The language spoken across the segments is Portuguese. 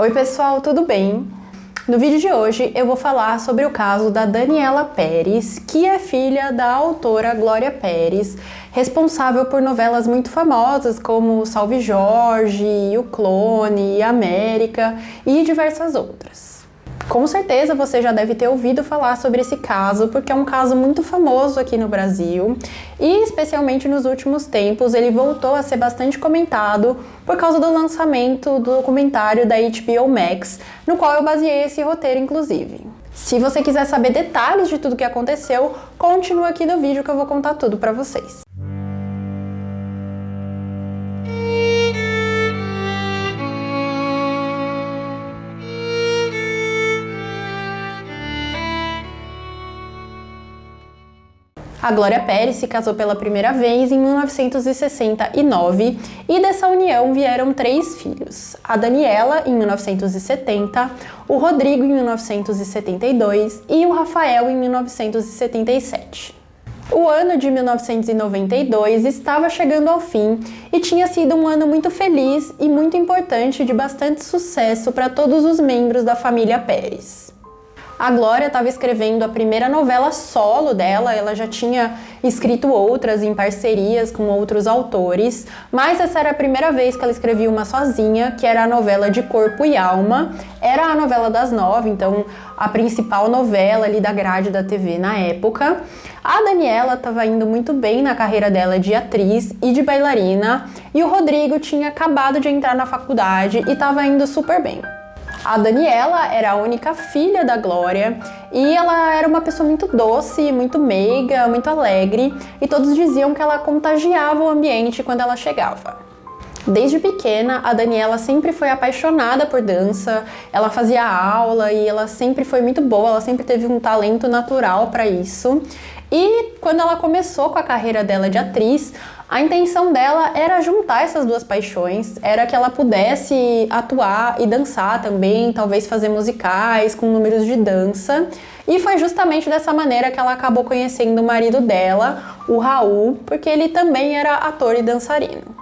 Oi pessoal, tudo bem? No vídeo de hoje eu vou falar sobre o caso da Daniela Pérez, que é filha da autora Glória Pérez, responsável por novelas muito famosas como Salve Jorge, O Clone, América e diversas outras. Com certeza você já deve ter ouvido falar sobre esse caso, porque é um caso muito famoso aqui no Brasil e, especialmente nos últimos tempos, ele voltou a ser bastante comentado por causa do lançamento do documentário da HBO Max, no qual eu baseei esse roteiro, inclusive. Se você quiser saber detalhes de tudo o que aconteceu, continua aqui no vídeo que eu vou contar tudo pra vocês. A Glória Pérez se casou pela primeira vez em 1969 e dessa união vieram 3 filhos. A Daniela, em 1970, o Rodrigo, em 1972 e o Rafael, em 1977. O ano de 1992 estava chegando ao fim e tinha sido um ano muito feliz e muito importante, de bastante sucesso para todos os membros da família Pérez. A Glória estava escrevendo a primeira novela solo dela, ela já tinha escrito outras em parcerias com outros autores, mas essa era a primeira vez que ela escrevia uma sozinha, que era a novela de Corpo e Alma. Era a novela das 9, então a principal novela ali da grade da TV na época. A Daniela estava indo muito bem na carreira dela de atriz e de bailarina, e o Rodrigo tinha acabado de entrar na faculdade e estava indo super bem. A Daniela era a única filha da Glória e ela era uma pessoa muito doce, muito meiga, muito alegre, e todos diziam que ela contagiava o ambiente quando ela chegava. Desde pequena, a Daniela sempre foi apaixonada por dança, ela fazia aula e ela sempre foi muito boa, ela sempre teve um talento natural para isso. E quando ela começou com a carreira dela de atriz, a intenção dela era juntar essas duas paixões, era que ela pudesse atuar e dançar também, talvez fazer musicais com números de dança. E foi justamente dessa maneira que ela acabou conhecendo o marido dela, o Raul, porque ele também era ator e dançarino.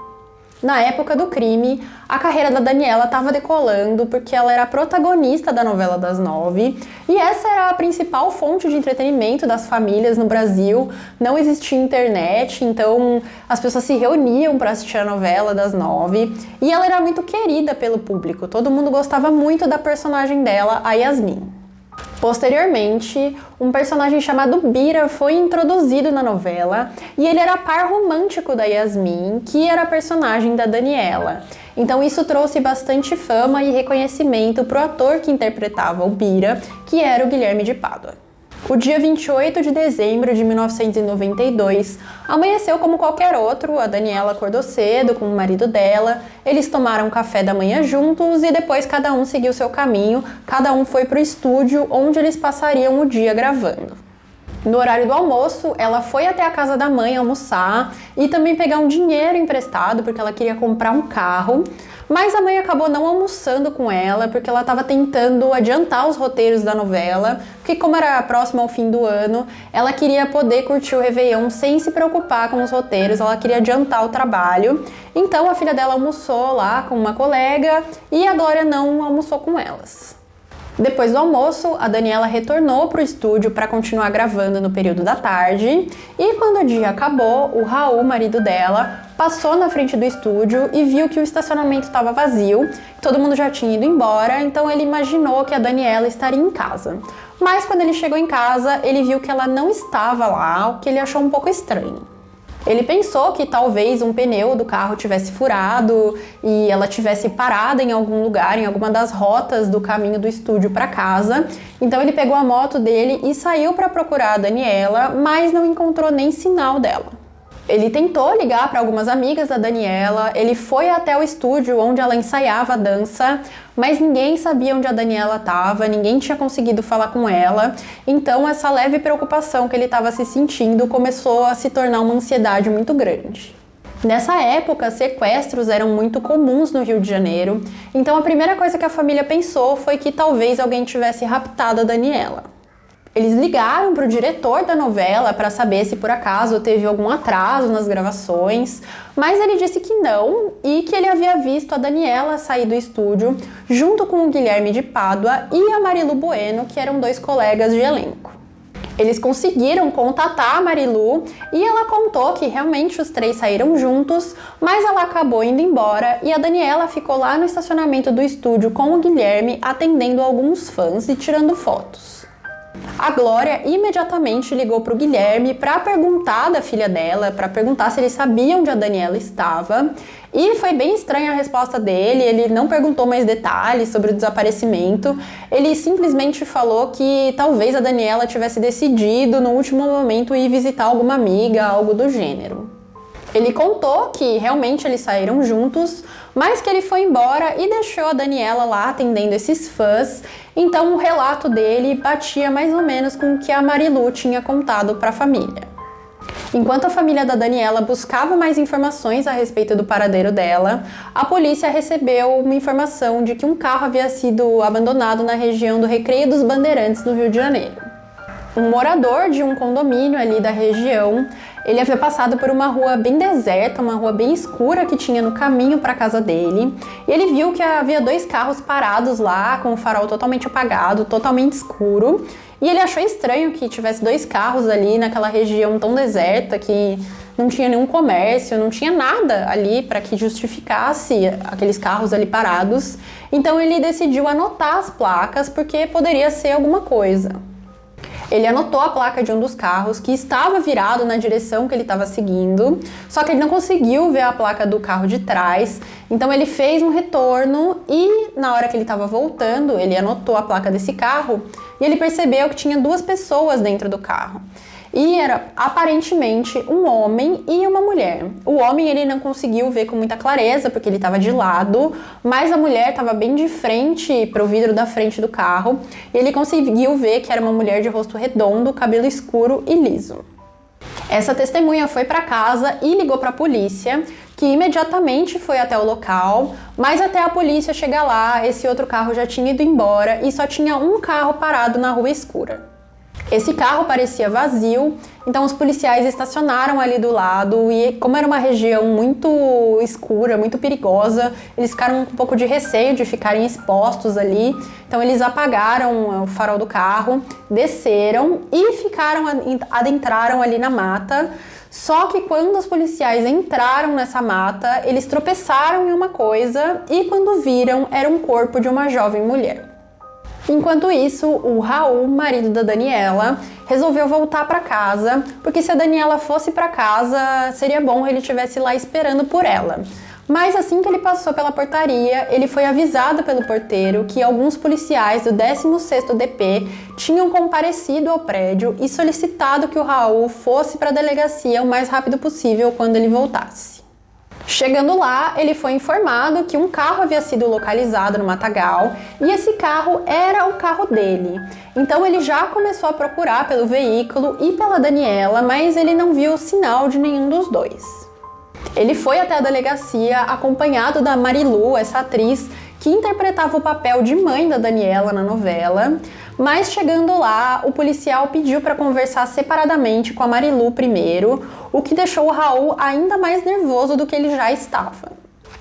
Na época do crime, a carreira da Daniela estava decolando porque ela era a protagonista da novela das 9 e essa era a principal fonte de entretenimento das famílias no Brasil. Não existia internet, então as pessoas se reuniam para assistir a novela das 9 e ela era muito querida pelo público. Todo mundo gostava muito da personagem dela, a Yasmin. Posteriormente, um personagem chamado Bira foi introduzido na novela e ele era par romântico da Yasmin, que era a personagem da Daniela. Então isso trouxe bastante fama e reconhecimento para o ator que interpretava o Bira, que era o Guilherme de Pádua. O dia 28 de dezembro de 1992 amanheceu como qualquer outro. A Daniela acordou cedo com o marido dela, eles tomaram café da manhã juntos e depois cada um seguiu seu caminho, cada um foi para o estúdio onde eles passariam o dia gravando. No horário do almoço, ela foi até a casa da mãe almoçar e também pegar um dinheiro emprestado porque ela queria comprar um carro. Mas a mãe acabou não almoçando com ela, porque ela estava tentando adiantar os roteiros da novela, porque como era próximo ao fim do ano, ela queria poder curtir o Réveillon sem se preocupar com os roteiros, ela queria adiantar o trabalho. Então a filha dela almoçou lá com uma colega e a Glória não almoçou com elas. Depois do almoço, a Daniela retornou para o estúdio para continuar gravando no período da tarde e quando o dia acabou, o Raul, marido dela, passou na frente do estúdio e viu que o estacionamento estava vazio, todo mundo já tinha ido embora, então ele imaginou que a Daniela estaria em casa. Mas quando ele chegou em casa, ele viu que ela não estava lá, o que ele achou um pouco estranho. Ele pensou que talvez um pneu do carro tivesse furado e ela tivesse parada em algum lugar, em alguma das rotas do caminho do estúdio para casa. Então ele pegou a moto dele e saiu para procurar a Daniela, mas não encontrou nem sinal dela. Ele tentou ligar para algumas amigas da Daniela, ele foi até o estúdio onde ela ensaiava a dança, mas ninguém sabia onde a Daniela estava, ninguém tinha conseguido falar com ela, então essa leve preocupação que ele estava se sentindo começou a se tornar uma ansiedade muito grande. Nessa época, sequestros eram muito comuns no Rio de Janeiro, então a primeira coisa que a família pensou foi que talvez alguém tivesse raptado a Daniela. Eles ligaram para o diretor da novela para saber se por acaso teve algum atraso nas gravações, mas ele disse que não e que ele havia visto a Daniela sair do estúdio junto com o Guilherme de Pádua e a Marilu Bueno, que eram 2 colegas de elenco. Eles conseguiram contatar a Marilu e ela contou que realmente os 3 saíram juntos, mas ela acabou indo embora e a Daniela ficou lá no estacionamento do estúdio com o Guilherme atendendo alguns fãs e tirando fotos. A Glória imediatamente ligou para o Guilherme para perguntar da filha dela, para perguntar se ele sabia onde a Daniela estava. E foi bem estranha a resposta dele, ele não perguntou mais detalhes sobre o desaparecimento. Ele simplesmente falou que talvez a Daniela tivesse decidido no último momento ir visitar alguma amiga, algo do gênero. Ele contou que realmente eles saíram juntos, mas que ele foi embora e deixou a Daniela lá atendendo esses fãs. Então o relato dele batia mais ou menos com o que a Marilu tinha contado para a família. Enquanto a família da Daniela buscava mais informações a respeito do paradeiro dela, a polícia recebeu uma informação de que um carro havia sido abandonado na região do Recreio dos Bandeirantes, no Rio de Janeiro. Um morador de um condomínio ali da região, ele havia passado por uma rua bem deserta, uma rua bem escura que tinha no caminho para a casa dele, e ele viu que havia 2 carros parados lá, com o farol totalmente apagado, totalmente escuro, e ele achou estranho que tivesse 2 carros ali naquela região tão deserta, que não tinha nenhum comércio, não tinha nada ali para que justificasse aqueles carros ali parados. Então ele decidiu anotar as placas, porque poderia ser alguma coisa. Ele anotou a placa de um dos carros que estava virado na direção que ele estava seguindo, só que ele não conseguiu ver a placa do carro de trás, então ele fez um retorno e na hora que ele estava voltando, ele anotou a placa desse carro e ele percebeu que tinha 2 pessoas dentro do carro. E era aparentemente um homem e uma mulher. O homem ele não conseguiu ver com muita clareza porque ele estava de lado, mas a mulher estava bem de frente para o vidro da frente do carro e ele conseguiu ver que era uma mulher de rosto redondo, cabelo escuro e liso. Essa testemunha foi para casa e ligou para a polícia, que imediatamente foi até o local, mas até a polícia chegar lá, esse outro carro já tinha ido embora e só tinha um carro parado na rua escura. Esse carro parecia vazio, então os policiais estacionaram ali do lado e como era uma região muito escura, muito perigosa, eles ficaram com um pouco de receio de ficarem expostos ali, então eles apagaram o farol do carro, desceram e adentraram ali na mata. Só que quando os policiais entraram nessa mata, eles tropeçaram em uma coisa e quando viram, era um corpo de uma jovem mulher. Enquanto isso, o Raul, marido da Daniela, resolveu voltar para casa, porque se a Daniela fosse para casa, seria bom ele estivesse lá esperando por ela. Mas assim que ele passou pela portaria, ele foi avisado pelo porteiro que alguns policiais do 16º DP tinham comparecido ao prédio e solicitado que o Raul fosse para a delegacia o mais rápido possível quando ele voltasse. Chegando lá, ele foi informado que um carro havia sido localizado no matagal e esse carro era o carro dele. Então ele já começou a procurar pelo veículo e pela Daniela, mas ele não viu sinal de nenhum dos dois. Ele foi até a delegacia acompanhado da Marilu, essa atriz que interpretava o papel de mãe da Daniela na novela, mas chegando lá, o policial pediu para conversar separadamente com a Marilu primeiro, o que deixou o Raul ainda mais nervoso do que ele já estava.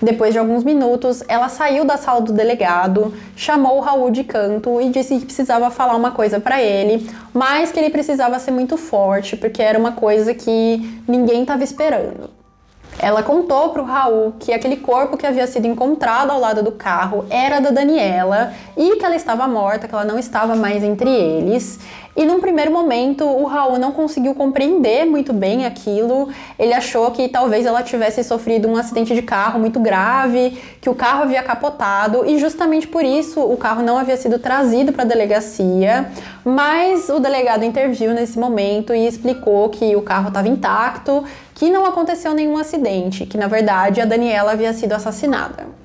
Depois de alguns minutos, ela saiu da sala do delegado, chamou o Raul de canto e disse que precisava falar uma coisa para ele, mas que ele precisava ser muito forte, porque era uma coisa que ninguém estava esperando. Ela contou para o Raul que aquele corpo que havia sido encontrado ao lado do carro era da Daniela e que ela estava morta, que ela não estava mais entre eles. E num primeiro momento o Raul não conseguiu compreender muito bem aquilo, ele achou que talvez ela tivesse sofrido um acidente de carro muito grave, que o carro havia capotado e justamente por isso o carro não havia sido trazido para a delegacia, mas o delegado interviu nesse momento e explicou que o carro estava intacto, que não aconteceu nenhum acidente, que na verdade a Daniela havia sido assassinada.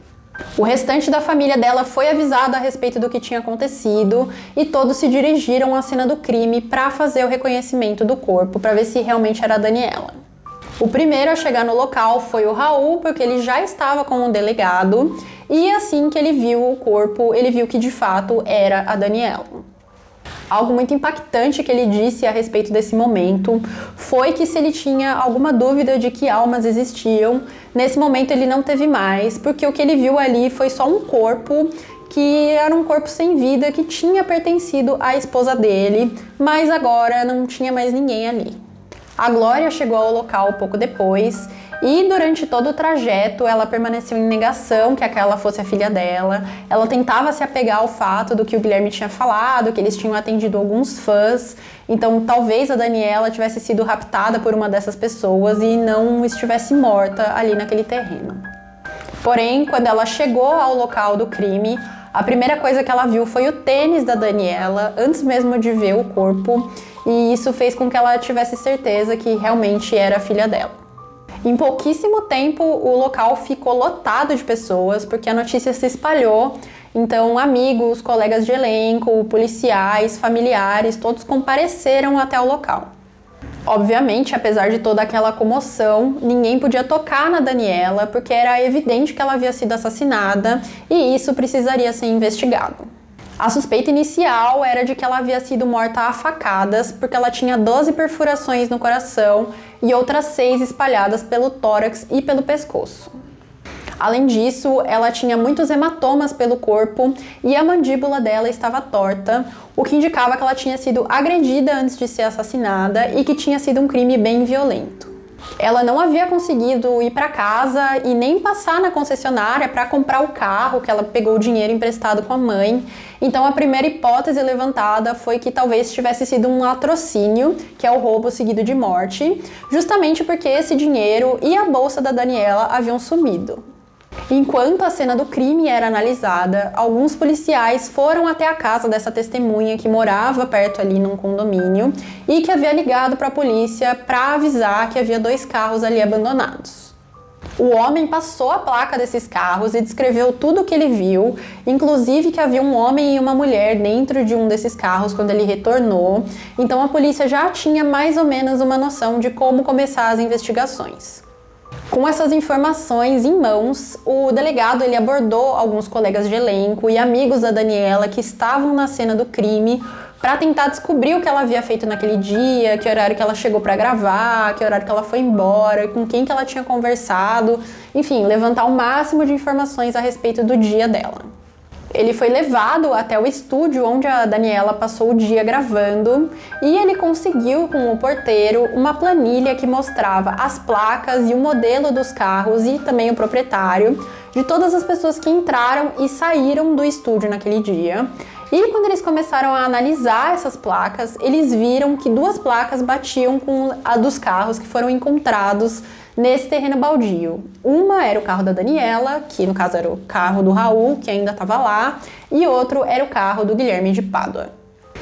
O restante da família dela foi avisado a respeito do que tinha acontecido e todos se dirigiram à cena do crime para fazer o reconhecimento do corpo, para ver se realmente era a Daniela. O primeiro a chegar no local foi o Raul, porque ele já estava com o delegado e assim que ele viu o corpo, ele viu que de fato era a Daniela. Algo muito impactante que ele disse a respeito desse momento foi que se ele tinha alguma dúvida de que almas existiam, nesse momento ele não teve mais, porque o que ele viu ali foi só um corpo que era um corpo sem vida que tinha pertencido à esposa dele, mas agora não tinha mais ninguém ali. A Glória chegou ao local pouco depois e durante todo o trajeto ela permaneceu em negação que aquela fosse a filha dela. Ela tentava se apegar ao fato do que o Guilherme tinha falado, que eles tinham atendido alguns fãs, então talvez a Daniela tivesse sido raptada por uma dessas pessoas e não estivesse morta ali naquele terreno. Porém, quando ela chegou ao local do crime, a primeira coisa que ela viu foi o tênis da Daniela, antes mesmo de ver o corpo, e isso fez com que ela tivesse certeza que realmente era a filha dela. Em pouquíssimo tempo, o local ficou lotado de pessoas, porque a notícia se espalhou, então amigos, colegas de elenco, policiais, familiares, todos compareceram até o local. Obviamente, apesar de toda aquela comoção, ninguém podia tocar na Daniela, porque era evidente que ela havia sido assassinada e isso precisaria ser investigado. A suspeita inicial era de que ela havia sido morta a facadas, porque ela tinha 12 perfurações no coração e outras 6 espalhadas pelo tórax e pelo pescoço. Além disso, ela tinha muitos hematomas pelo corpo e a mandíbula dela estava torta, o que indicava que ela tinha sido agredida antes de ser assassinada e que tinha sido um crime bem violento. Ela não havia conseguido ir para casa e nem passar na concessionária para comprar o carro, que ela pegou o dinheiro emprestado com a mãe. Então a primeira hipótese levantada foi que talvez tivesse sido um latrocínio, que é o roubo seguido de morte, justamente porque esse dinheiro e a bolsa da Daniela haviam sumido. Enquanto a cena do crime era analisada, alguns policiais foram até a casa dessa testemunha que morava perto ali num condomínio e que havia ligado para a polícia para avisar que havia 2 carros ali abandonados. O homem passou a placa desses carros e descreveu tudo o que ele viu, inclusive que havia um homem e uma mulher dentro de um desses carros quando ele retornou, então a polícia já tinha mais ou menos uma noção de como começar as investigações. Com essas informações em mãos, o delegado ele abordou alguns colegas de elenco e amigos da Daniela que estavam na cena do crime para tentar descobrir o que ela havia feito naquele dia, que horário que ela chegou para gravar, que horário que ela foi embora, com quem que ela tinha conversado, enfim, levantar o máximo de informações a respeito do dia dela. Ele foi levado até o estúdio onde a Daniela passou o dia gravando e ele conseguiu com o porteiro uma planilha que mostrava as placas e o modelo dos carros e também o proprietário de todas as pessoas que entraram e saíram do estúdio naquele dia. E quando eles começaram a analisar essas placas, eles viram que 2 placas batiam com a dos carros que foram encontrados nesse terreno baldio. Uma era o carro da Daniela, que no caso era o carro do Raul, que ainda estava lá, e outro era o carro do Guilherme de Pádua.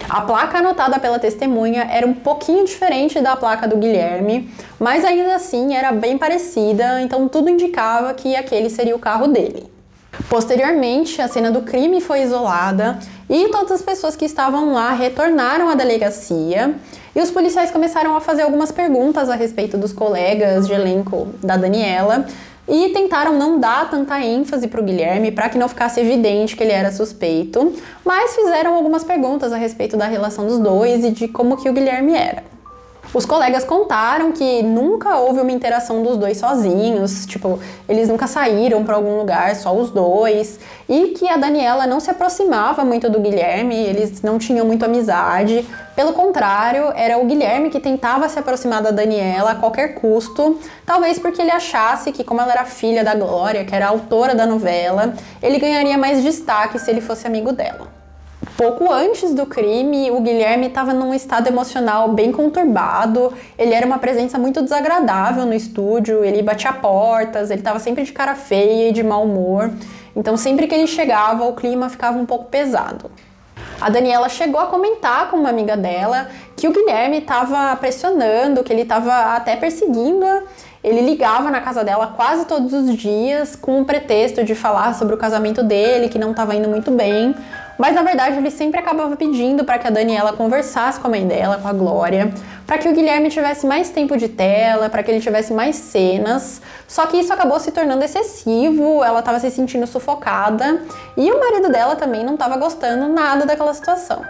A placa anotada pela testemunha era um pouquinho diferente da placa do Guilherme, mas ainda assim era bem parecida, então tudo indicava que aquele seria o carro dele. Posteriormente, a cena do crime foi isolada e todas as pessoas que estavam lá retornaram à delegacia e os policiais começaram a fazer algumas perguntas a respeito dos colegas de elenco da Daniela e tentaram não dar tanta ênfase para o Guilherme para que não ficasse evidente que ele era suspeito, mas fizeram algumas perguntas a respeito da relação dos dois e de como que o Guilherme era. Os colegas contaram que nunca houve uma interação dos dois sozinhos, tipo, eles nunca saíram para algum lugar, só os dois, e que a Daniela não se aproximava muito do Guilherme, eles não tinham muito amizade. Pelo contrário, era o Guilherme que tentava se aproximar da Daniela a qualquer custo, talvez porque ele achasse que, como ela era filha da Glória, que era a autora da novela, ele ganharia mais destaque se ele fosse amigo dela. Pouco antes do crime, o Guilherme estava num estado emocional bem conturbado, ele era uma presença muito desagradável no estúdio, ele batia portas, ele estava sempre de cara feia e de mau humor, então sempre que ele chegava o clima ficava um pouco pesado. A Daniela chegou a comentar com uma amiga dela que o Guilherme estava pressionando, que ele estava até perseguindo-a. Ele ligava na casa dela quase todos os dias com o pretexto de falar sobre o casamento dele, que não estava indo muito bem. Mas na verdade ele sempre acabava pedindo para que a Daniela conversasse com a mãe dela, com a Glória, para que o Guilherme tivesse mais tempo de tela, para que ele tivesse mais cenas. Só que isso acabou se tornando excessivo, ela estava se sentindo sufocada e o marido dela também não estava gostando nada daquela situação.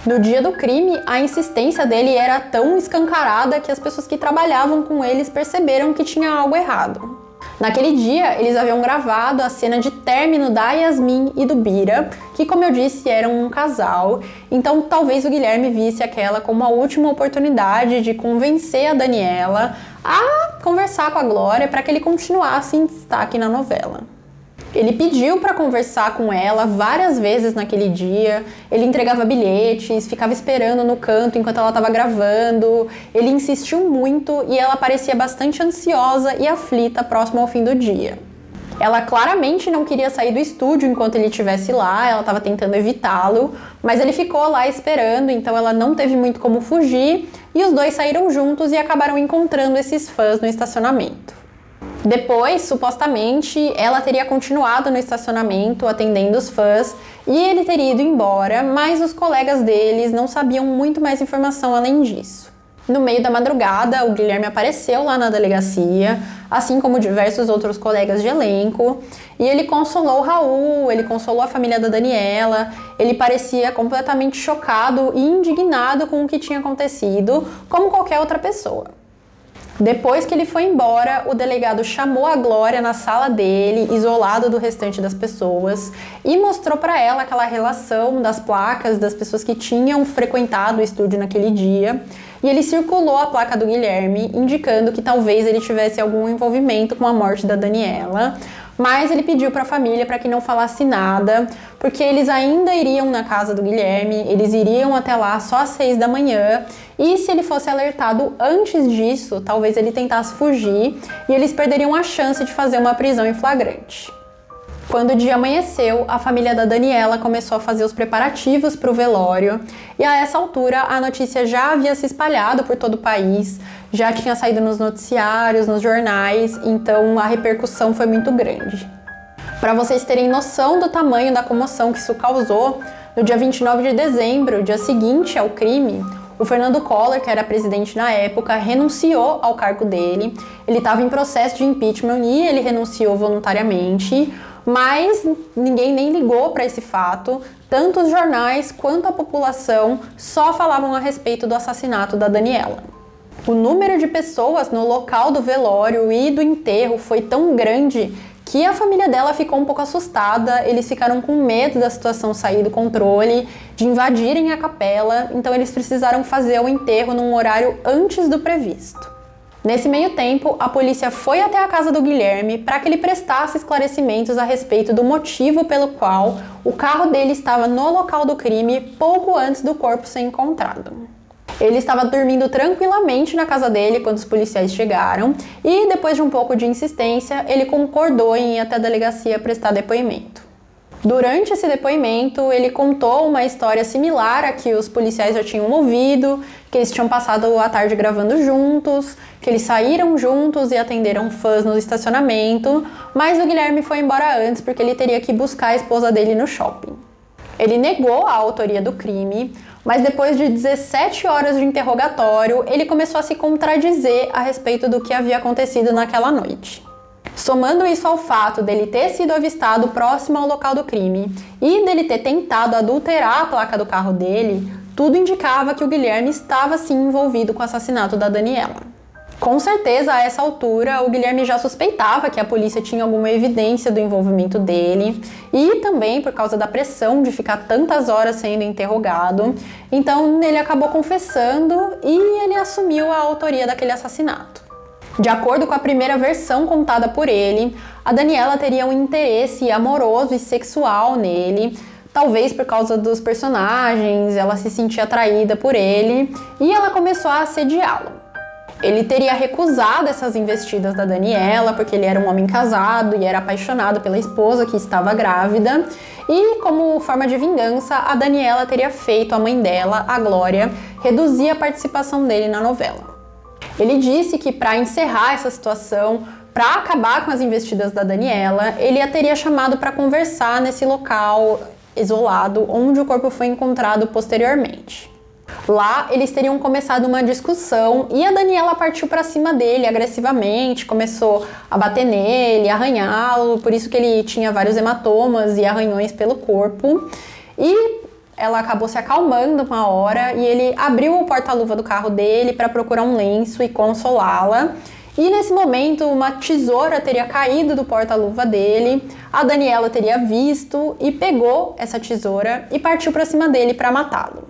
No dia do crime, a insistência dele era tão escancarada que as pessoas que trabalhavam com eles perceberam que tinha algo errado. Naquele dia, eles haviam gravado a cena de término da Yasmin e do Bira, que, como eu disse, eram um casal, então talvez o Guilherme visse aquela como a última oportunidade de convencer a Daniela a conversar com a Glória para que ele continuasse em destaque na novela. Ele pediu para conversar com ela várias vezes naquele dia, ele entregava bilhetes, ficava esperando no canto enquanto ela estava gravando, ele insistiu muito e ela parecia bastante ansiosa e aflita próximo ao fim do dia. Ela claramente não queria sair do estúdio enquanto ele estivesse lá, ela estava tentando evitá-lo, mas ele ficou lá esperando, então ela não teve muito como fugir e os dois saíram juntos e acabaram encontrando esses fãs no estacionamento. Depois, supostamente, ela teria continuado no estacionamento atendendo os fãs e ele teria ido embora, mas os colegas deles não sabiam muito mais informação além disso. No meio da madrugada, o Guilherme apareceu lá na delegacia, assim como diversos outros colegas de elenco, e ele consolou o Raul, ele consolou a família da Daniela, ele parecia completamente chocado e indignado com o que tinha acontecido, como qualquer outra pessoa. Depois que ele foi embora, o delegado chamou a Glória na sala dele, isolado do restante das pessoas, e mostrou para ela aquela relação das placas das pessoas que tinham frequentado o estúdio naquele dia. E ele circulou a placa do Guilherme, indicando que talvez ele tivesse algum envolvimento com a morte da Daniela, mas ele pediu para a família para que não falasse nada, porque eles ainda iriam na casa do Guilherme, eles iriam até lá só às 6 da manhã, e se ele fosse alertado antes disso, talvez ele tentasse fugir e eles perderiam a chance de fazer uma prisão em flagrante. Quando o dia amanheceu, a família da Daniela começou a fazer os preparativos para o velório e a essa altura a notícia já havia se espalhado por todo o país, já tinha saído nos noticiários, nos jornais, então a repercussão foi muito grande. Para vocês terem noção do tamanho da comoção que isso causou, no dia 29 de dezembro, dia seguinte ao crime, o Fernando Collor, que era presidente na época, renunciou ao cargo dele. Ele estava em processo de impeachment e ele renunciou voluntariamente, mas ninguém nem ligou para esse fato. Tanto os jornais quanto a população só falavam a respeito do assassinato da Daniela. O número de pessoas no local do velório e do enterro foi tão grande que a família dela ficou um pouco assustada, eles ficaram com medo da situação sair do controle, de invadirem a capela, então eles precisaram fazer o enterro num horário antes do previsto. Nesse meio tempo, a polícia foi até a casa do Guilherme para que ele prestasse esclarecimentos a respeito do motivo pelo qual o carro dele estava no local do crime pouco antes do corpo ser encontrado. Ele estava dormindo tranquilamente na casa dele quando os policiais chegaram e, depois de um pouco de insistência, ele concordou em ir até a delegacia prestar depoimento. Durante esse depoimento, ele contou uma história similar a que os policiais já tinham ouvido, que eles tinham passado a tarde gravando juntos, que eles saíram juntos e atenderam fãs no estacionamento, mas o Guilherme foi embora antes porque ele teria que buscar a esposa dele no shopping. Ele negou a autoria do crime, mas depois de 17 horas de interrogatório, ele começou a se contradizer a respeito do que havia acontecido naquela noite. Somando isso ao fato dele ter sido avistado próximo ao local do crime e dele ter tentado adulterar a placa do carro dele, tudo indicava que o Guilherme estava sim envolvido com o assassinato da Daniela. Com certeza, a essa altura, o Guilherme já suspeitava que a polícia tinha alguma evidência do envolvimento dele e também por causa da pressão de ficar tantas horas sendo interrogado. Então, ele acabou confessando e ele assumiu a autoria daquele assassinato. De acordo com a primeira versão contada por ele, a Daniela teria um interesse amoroso e sexual nele, talvez por causa dos personagens, ela se sentia atraída por ele e ela começou a assediá-lo. Ele teria recusado essas investidas da Daniela porque ele era um homem casado e era apaixonado pela esposa que estava grávida. E, como forma de vingança, a Daniela teria feito a mãe dela, a Glória, reduzir a participação dele na novela. Ele disse que para encerrar essa situação, para acabar com as investidas da Daniela, ele a teria chamado para conversar nesse local isolado onde o corpo foi encontrado posteriormente. Lá, eles teriam começado uma discussão e a Daniela partiu para cima dele agressivamente, começou a bater nele, arranhá-lo, por isso que ele tinha vários hematomas e arranhões pelo corpo. E ela acabou se acalmando uma hora e ele abriu o porta-luva do carro dele para procurar um lenço e consolá-la. E nesse momento, uma tesoura teria caído do porta-luva dele, a Daniela teria visto e pegou essa tesoura e partiu para cima dele para matá-lo.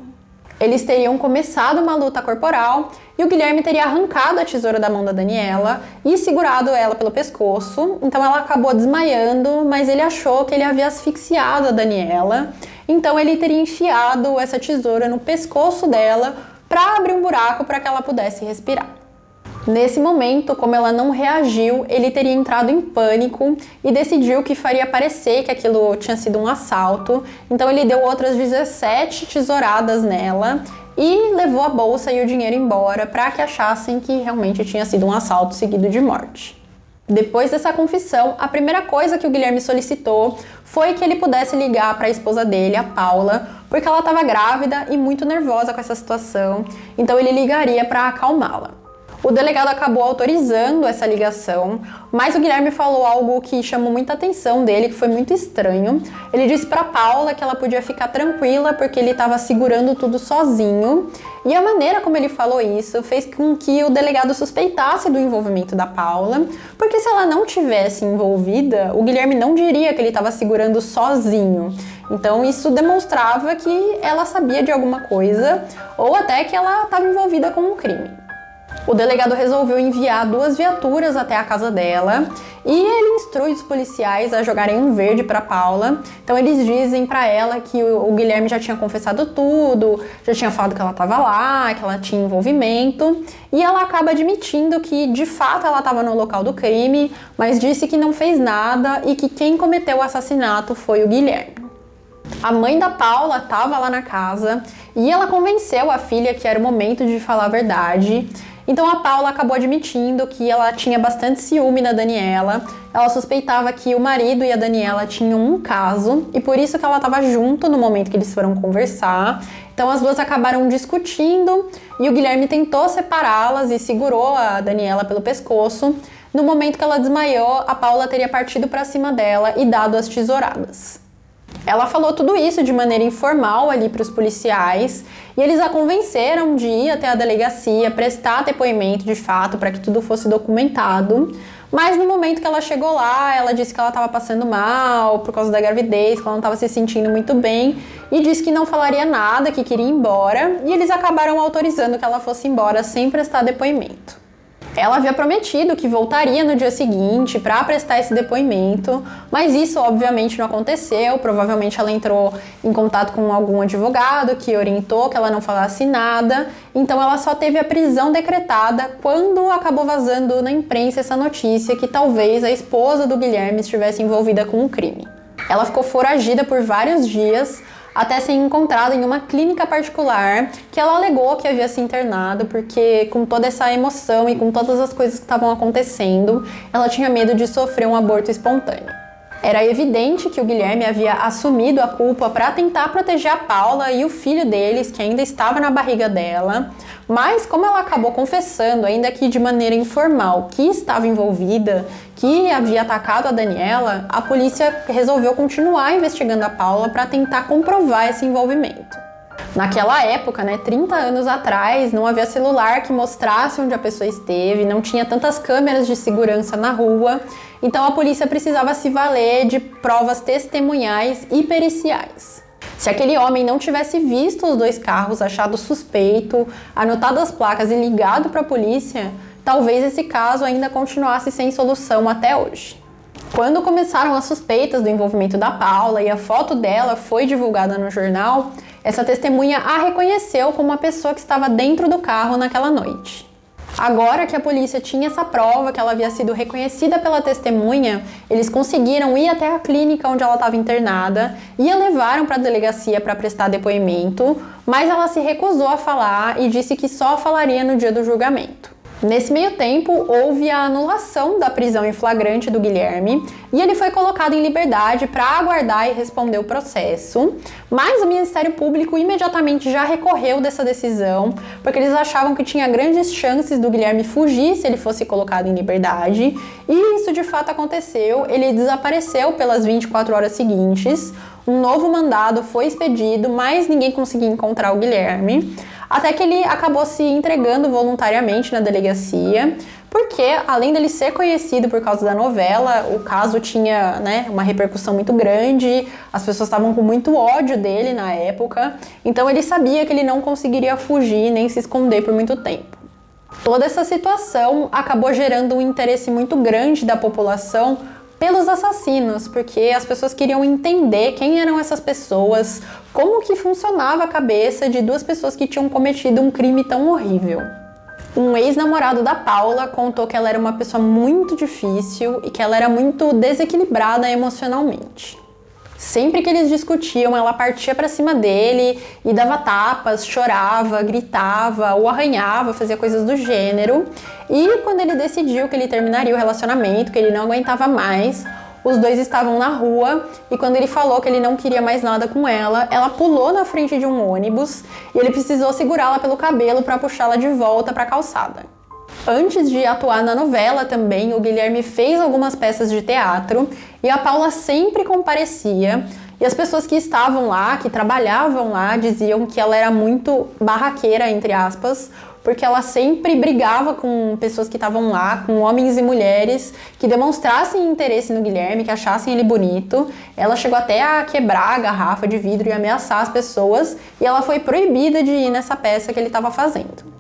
Eles teriam começado uma luta corporal e o Guilherme teria arrancado a tesoura da mão da Daniela e segurado ela pelo pescoço. Então ela acabou desmaiando, mas ele achou que ele havia asfixiado a Daniela. Então ele teria enfiado essa tesoura no pescoço dela para abrir um buraco para que ela pudesse respirar. Nesse momento, como ela não reagiu, ele teria entrado em pânico e decidiu que faria parecer que aquilo tinha sido um assalto. Então ele deu outras 17 tesouradas nela e levou a bolsa e o dinheiro embora para que achassem que realmente tinha sido um assalto seguido de morte. Depois dessa confissão, a primeira coisa que o Guilherme solicitou foi que ele pudesse ligar para a esposa dele, a Paula, porque ela estava grávida e muito nervosa com essa situação, então ele ligaria para acalmá-la. O delegado acabou autorizando essa ligação, mas o Guilherme falou algo que chamou muita atenção dele, que foi muito estranho. Ele disse para Paula que ela podia ficar tranquila porque ele estava segurando tudo sozinho. E a maneira como ele falou isso fez com que o delegado suspeitasse do envolvimento da Paula, porque se ela não tivesse envolvida, o Guilherme não diria que ele estava segurando sozinho. Então isso demonstrava que ela sabia de alguma coisa ou até que ela estava envolvida com um crime. O delegado resolveu enviar 2 viaturas até a casa dela e ele instrui os policiais a jogarem um verde para Paula. Então eles dizem para ela que o Guilherme já tinha confessado tudo, já tinha falado que ela estava lá, que ela tinha envolvimento, e ela acaba admitindo que de fato ela estava no local do crime, mas disse que não fez nada e que quem cometeu o assassinato foi o Guilherme. A mãe da Paula estava lá na casa e ela convenceu a filha que era o momento de falar a verdade. Então a Paula acabou admitindo que ela tinha bastante ciúme da Daniela, ela suspeitava que o marido e a Daniela tinham um caso e por isso que ela estava junto no momento que eles foram conversar. Então as duas acabaram discutindo e o Guilherme tentou separá-las e segurou a Daniela pelo pescoço. No momento que ela desmaiou, a Paula teria partido para cima dela e dado as tesouradas. Ela falou tudo isso de maneira informal ali para os policiais e eles a convenceram de ir até a delegacia, prestar depoimento de fato para que tudo fosse documentado. Mas no momento que ela chegou lá, ela disse que ela estava passando mal por causa da gravidez, que ela não estava se sentindo muito bem e disse que não falaria nada, que queria ir embora, e eles acabaram autorizando que ela fosse embora sem prestar depoimento. Ela havia prometido que voltaria no dia seguinte para prestar esse depoimento, mas isso obviamente não aconteceu. Provavelmente ela entrou em contato com algum advogado que orientou que ela não falasse nada, então ela só teve a prisão decretada quando acabou vazando na imprensa essa notícia que talvez a esposa do Guilherme estivesse envolvida com o crime. Ela ficou foragida por vários dias, até ser encontrada em uma clínica particular que ela alegou que havia se internado porque com toda essa emoção e com todas as coisas que estavam acontecendo, ela tinha medo de sofrer um aborto espontâneo. Era evidente que o Guilherme havia assumido a culpa para tentar proteger a Paula e o filho deles, que ainda estava na barriga dela, mas como ela acabou confessando, ainda que de maneira informal, que estava envolvida, que havia atacado a Daniela, a polícia resolveu continuar investigando a Paula para tentar comprovar esse envolvimento. Naquela época, 30 anos atrás, não havia celular que mostrasse onde a pessoa esteve, não tinha tantas câmeras de segurança na rua, então a polícia precisava se valer de provas testemunhais e periciais. Se aquele homem não tivesse visto os 2 carros, achado suspeito, anotado as placas e ligado para a polícia, talvez esse caso ainda continuasse sem solução até hoje. Quando começaram as suspeitas do envolvimento da Paula e a foto dela foi divulgada no jornal, essa testemunha a reconheceu como a pessoa que estava dentro do carro naquela noite. Agora que a polícia tinha essa prova que ela havia sido reconhecida pela testemunha, eles conseguiram ir até a clínica onde ela estava internada e a levaram para a delegacia para prestar depoimento, mas ela se recusou a falar e disse que só falaria no dia do julgamento. Nesse meio tempo, houve a anulação da prisão em flagrante do Guilherme e ele foi colocado em liberdade para aguardar e responder o processo, mas o Ministério Público imediatamente já recorreu dessa decisão, porque eles achavam que tinha grandes chances do Guilherme fugir se ele fosse colocado em liberdade, e isso de fato aconteceu. Ele desapareceu pelas 24 horas seguintes. Um novo mandado foi expedido, mas ninguém conseguia encontrar o Guilherme, até que ele acabou se entregando voluntariamente na delegacia, porque além dele ser conhecido por causa da novela, o caso tinha, uma repercussão muito grande, as pessoas estavam com muito ódio dele na época, então ele sabia que ele não conseguiria fugir nem se esconder por muito tempo. Toda essa situação acabou gerando um interesse muito grande da população pelos assassinos, porque as pessoas queriam entender quem eram essas pessoas, como que funcionava a cabeça de duas pessoas que tinham cometido um crime tão horrível. Um ex-namorado da Paula contou que ela era uma pessoa muito difícil e que ela era muito desequilibrada emocionalmente. Sempre que eles discutiam, ela partia pra cima dele e dava tapas, chorava, gritava ou arranhava, fazia coisas do gênero. E quando ele decidiu que ele terminaria o relacionamento, que ele não aguentava mais, os dois estavam na rua e quando ele falou que ele não queria mais nada com ela, ela pulou na frente de um ônibus e ele precisou segurá-la pelo cabelo para puxá-la de volta para a calçada. Antes de atuar na novela também, o Guilherme fez algumas peças de teatro e a Paula sempre comparecia. E as pessoas que estavam lá, que trabalhavam lá, diziam que ela era muito barraqueira, entre aspas, porque ela sempre brigava com pessoas que estavam lá, com homens e mulheres que demonstrassem interesse no Guilherme, que achassem ele bonito. Ela chegou até a quebrar a garrafa de vidro e ameaçar as pessoas, e ela foi proibida de ir nessa peça que ele estava fazendo.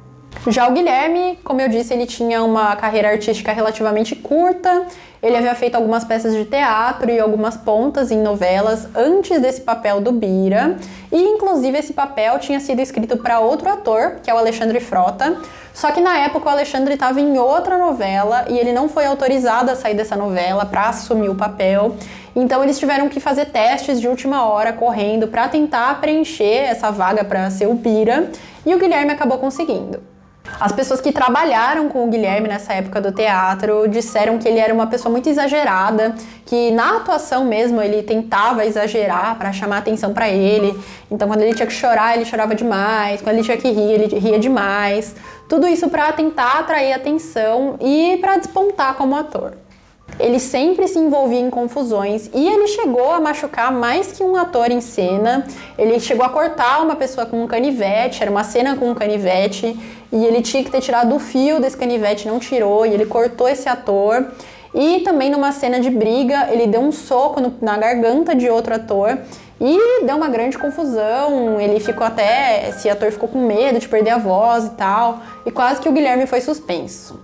Já o Guilherme, como eu disse, ele tinha uma carreira artística relativamente curta, ele havia feito algumas peças de teatro e algumas pontas em novelas antes desse papel do Bira, e inclusive esse papel tinha sido escrito para outro ator, que é o Alexandre Frota, só que na época o Alexandre estava em outra novela e ele não foi autorizado a sair dessa novela para assumir o papel, então eles tiveram que fazer testes de última hora, correndo, para tentar preencher essa vaga para ser o Bira, e o Guilherme acabou conseguindo. As pessoas que trabalharam com o Guilherme nessa época do teatro disseram que ele era uma pessoa muito exagerada, que na atuação mesmo ele tentava exagerar para chamar atenção para ele. Então quando ele tinha que chorar, ele chorava demais, quando ele tinha que rir, ele ria demais. Tudo isso para tentar atrair atenção e para despontar como ator. Ele sempre se envolvia em confusões e ele chegou a machucar mais que um ator em cena. Ele chegou a cortar uma pessoa com um canivete, era uma cena com um canivete, e ele tinha que ter tirado o fio desse canivete, não tirou, e ele cortou esse ator. E também numa cena de briga, ele deu um soco na garganta de outro ator e deu uma grande confusão. Esse ator ficou com medo de perder a voz e tal, e quase que o Guilherme foi suspenso.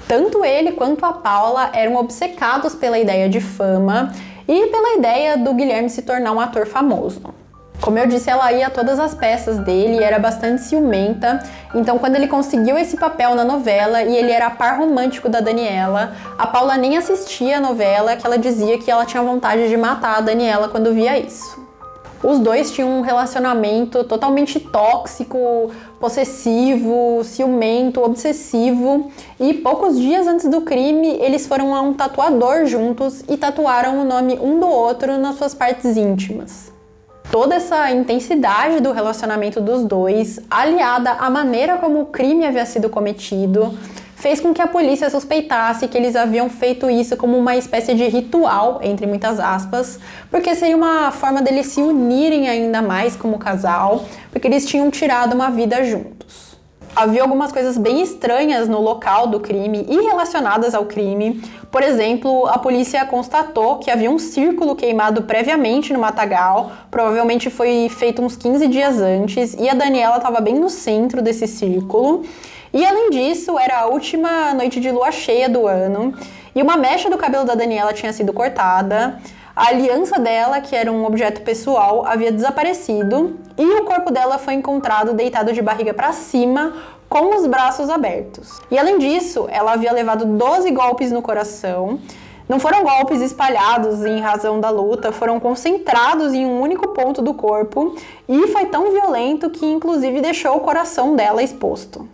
Tanto ele quanto a Paula eram obcecados pela ideia de fama e pela ideia do Guilherme se tornar um ator famoso. Como eu disse, ela ia a todas as peças dele e era bastante ciumenta, então quando ele conseguiu esse papel na novela e ele era par romântico da Daniela, a Paula nem assistia a novela, que ela dizia que ela tinha vontade de matar a Daniela quando via isso. Os dois tinham um relacionamento totalmente tóxico, possessivo, ciumento, obsessivo, e poucos dias antes do crime eles foram a um tatuador juntos e tatuaram o nome um do outro nas suas partes íntimas. Toda essa intensidade do relacionamento dos dois, aliada à maneira como o crime havia sido cometido, fez com que a polícia suspeitasse que eles haviam feito isso como uma espécie de ritual, entre muitas aspas, porque seria uma forma deles se unirem ainda mais como casal, porque eles tinham tirado uma vida juntos. Havia algumas coisas bem estranhas no local do crime e relacionadas ao crime. Por exemplo, a polícia constatou que havia um círculo queimado previamente no matagal, provavelmente foi feito uns 15 dias antes, e a Daniela estava bem no centro desse círculo. E além disso, era a última noite de lua cheia do ano, e uma mecha do cabelo da Daniela tinha sido cortada, a aliança dela, que era um objeto pessoal, havia desaparecido, e o corpo dela foi encontrado deitado de barriga para cima, com os braços abertos. E além disso, ela havia levado 12 golpes no coração. Não foram golpes espalhados em razão da luta, foram concentrados em um único ponto do corpo, e foi tão violento que inclusive deixou o coração dela exposto.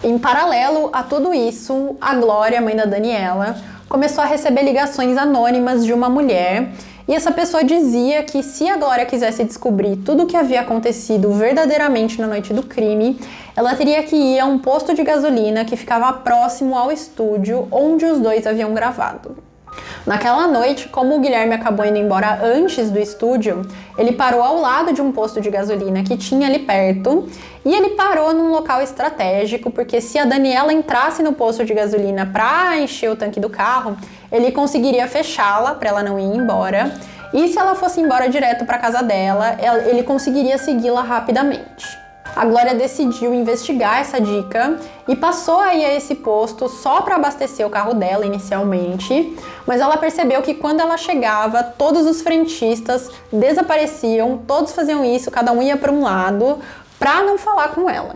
Em paralelo a tudo isso, a Glória, mãe da Daniela, começou a receber ligações anônimas de uma mulher, e essa pessoa dizia que se a Glória quisesse descobrir tudo o que havia acontecido verdadeiramente na noite do crime, ela teria que ir a um posto de gasolina que ficava próximo ao estúdio onde os dois haviam gravado. Naquela noite, como o Guilherme acabou indo embora antes do estúdio, ele parou ao lado de um posto de gasolina que tinha ali perto, e ele parou num local estratégico, porque se a Daniela entrasse no posto de gasolina para encher o tanque do carro, ele conseguiria fechá-la para ela não ir embora, e se ela fosse embora direto para casa dela, ele conseguiria segui-la rapidamente. A Glória decidiu investigar essa dica e passou aí a esse posto só para abastecer o carro dela inicialmente, mas ela percebeu que quando ela chegava, todos os frentistas desapareciam, todos faziam isso, cada um ia para um lado, para não falar com ela.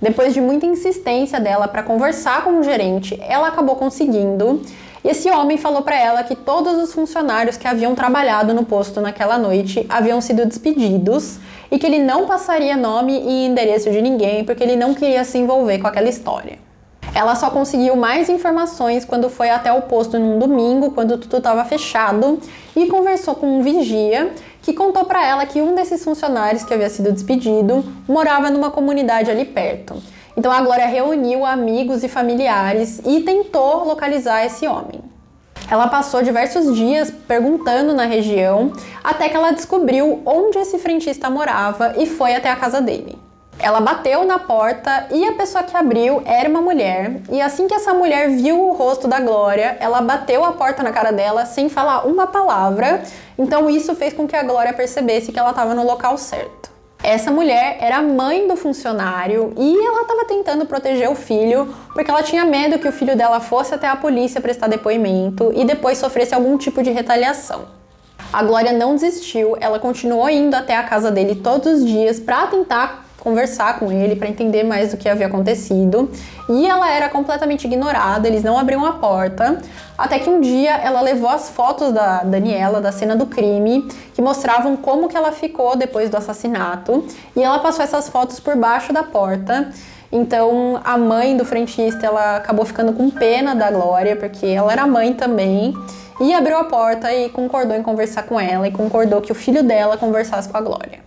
Depois de muita insistência dela para conversar com o gerente, ela acabou conseguindo. E esse homem falou para ela que todos os funcionários que haviam trabalhado no posto naquela noite haviam sido despedidos e que ele não passaria nome e endereço de ninguém porque ele não queria se envolver com aquela história. Ela só conseguiu mais informações quando foi até o posto num domingo, quando tudo estava fechado, e conversou com um vigia que contou para ela que um desses funcionários que havia sido despedido morava numa comunidade ali perto. Então a Glória reuniu amigos e familiares e tentou localizar esse homem. Ela passou diversos dias perguntando na região, até que ela descobriu onde esse frentista morava e foi até a casa dele. Ela bateu na porta e a pessoa que abriu era uma mulher, e assim que essa mulher viu o rosto da Glória, ela bateu a porta na cara dela sem falar uma palavra, então isso fez com que a Glória percebesse que ela estava no local certo. Essa mulher era a mãe do funcionário e ela estava tentando proteger o filho porque ela tinha medo que o filho dela fosse até a polícia prestar depoimento e depois sofresse algum tipo de retaliação. A Glória não desistiu, ela continuou indo até a casa dele todos os dias para tentar conversar com ele, para entender mais do que havia acontecido, e ela era completamente ignorada, eles não abriam a porta, até que um dia ela levou as fotos da Daniela, da cena do crime, que mostravam como que ela ficou depois do assassinato, e ela passou essas fotos por baixo da porta. Então a mãe do frentista, ela acabou ficando com pena da Glória, porque ela era mãe também, e abriu a porta e concordou em conversar com ela, e concordou que o filho dela conversasse com a Glória.